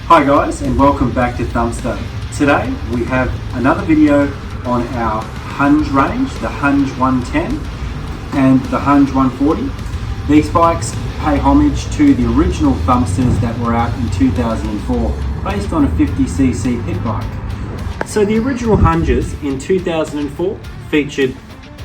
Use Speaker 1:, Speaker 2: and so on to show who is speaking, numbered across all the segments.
Speaker 1: Hi guys, and welcome back to Thumpstar. Today we have another video on our Hunge range, the Hunge 110 and the Hunge 140. These bikes pay homage to the original Thumpstars that were out in 2004 based on a 50cc pit bike. So the original Hunges in 2004 featured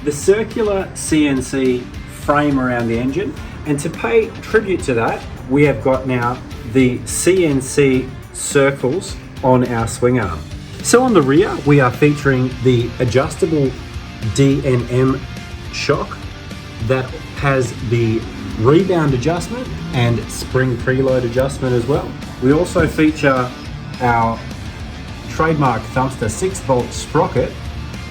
Speaker 1: the circular CNC frame around the engine, and to pay tribute to that we have got now the CNC circles on our swing arm. So on the rear we are featuring the adjustable D&M shock that has the rebound adjustment and spring preload adjustment as well. We also feature our trademark Thumpstar 6-bolt sprocket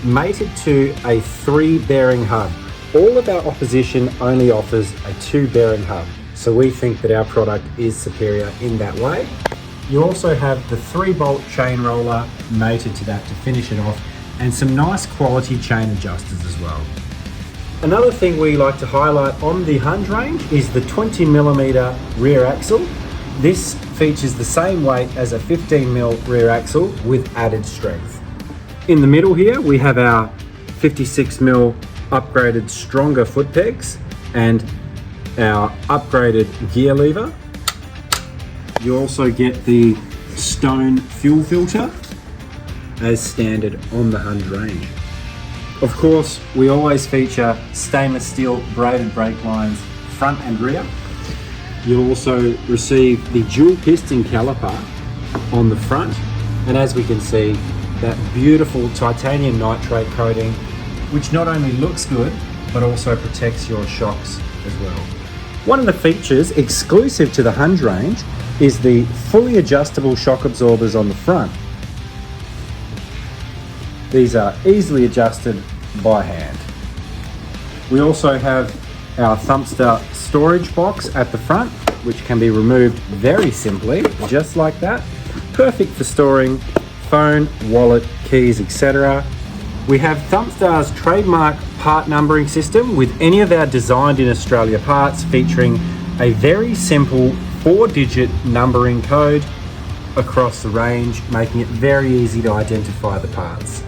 Speaker 1: mated to a 3-bearing hub. All of our opposition only offers a 2-bearing hub, so we think that our product is superior in that way. You also have the 3-bolt chain roller mated to that to finish it off, and some nice quality chain adjusters as well. Another thing we like to highlight on the Hunge range is the 20mm rear axle. This features the same weight as a 15mm rear axle with added strength. In the middle here we have our 56mm upgraded stronger foot pegs and our upgraded gear lever. You also get the stone fuel filter as standard on the Hunge range. Of course, we always feature stainless steel braided brake lines front and rear. You'll also receive the dual piston caliper on the front, and as we can see, that beautiful titanium nitrate coating, which not only looks good, but also protects your shocks as well. One of the features exclusive to the Hunge range is the fully adjustable shock absorbers on the front. These are easily adjusted by hand. We also have our Thumpstar storage box at the front, which can be removed very simply, just like that. Perfect for storing phone, wallet, keys, etc. We have Thumpstar's trademark part numbering system with any of our designed in Australia parts featuring a very simple 4-digit numbering code across the range, making it very easy to identify the parts.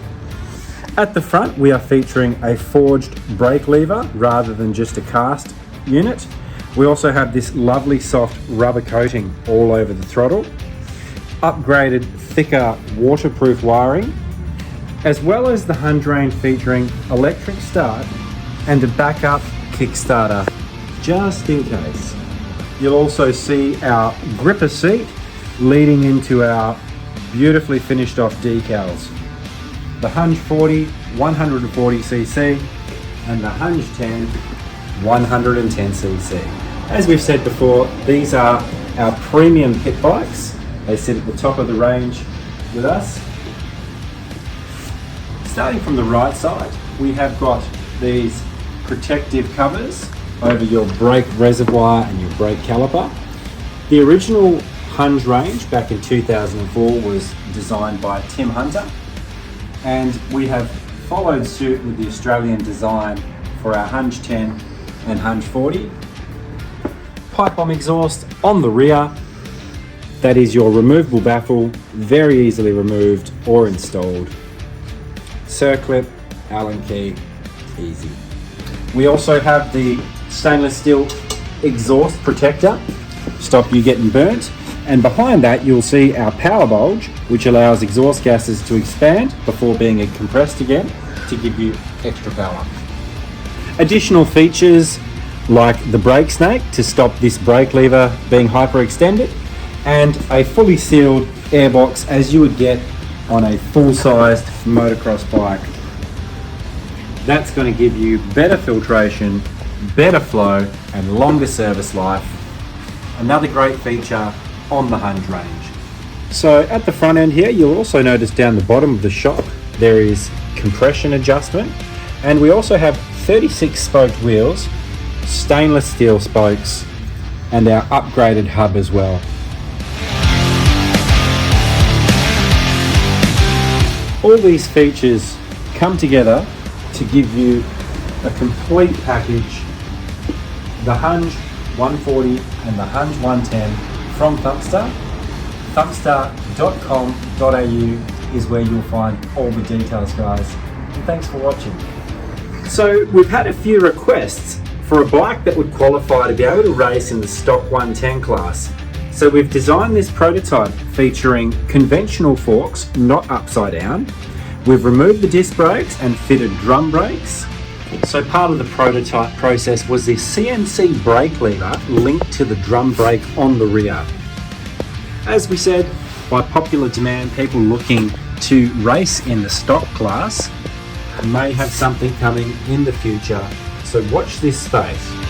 Speaker 1: At the front we are featuring a forged brake lever rather than just a cast unit. We also have this lovely soft rubber coating all over the throttle, upgraded thicker waterproof wiring, as well as the Hunge range featuring electric start and a backup Kickstarter just in case. You'll also see our gripper seat leading into our beautifully finished off decals. The Hunge 40 140cc and the Hunge 10 110cc. As we've said before, these are our premium pit bikes. They sit at the top of the range with us. Starting from the right side, we have got these protective covers over your brake reservoir and your brake caliper. The original Hunge range back in 2004 was designed by Tim Hunter, and we have followed suit with the Australian design for our Hunge 10 and Hunge 40. Pipe bomb exhaust on the rear. That is your removable baffle, very easily removed or installed. Circlip, Allen key, easy. We also have the stainless steel exhaust protector, stop you getting burnt. And behind that you'll see our power bulge, which allows exhaust gases to expand before being compressed again to give you extra power. Additional features like the brake snake to stop this brake lever being hyperextended, and a fully sealed airbox as you would get on a full-sized motocross bike. That's going to give you better filtration, better flow and longer service life. Another great feature on the Hunge range. So at the front end here, you'll also notice down the bottom of the shock there is compression adjustment, and we also have 36 spoked wheels, stainless steel spokes and our upgraded hub as well. All these features come together to give you a complete package. The Hunge 140 and the Hunge 110 from Thumpstar thumpstar.com.au is where you'll find all the details, guys. And thanks for watching. So we've had a few requests for a bike that would qualify to be able to race in the stock 110 class. So we've designed this prototype featuring conventional forks, not upside down. We've removed the disc brakes and fitted drum brakes. So part of the prototype process was the CNC brake lever linked to the drum brake on the rear. As we said, by popular demand, people looking to race in the stock class may have something coming in the future, so watch this space.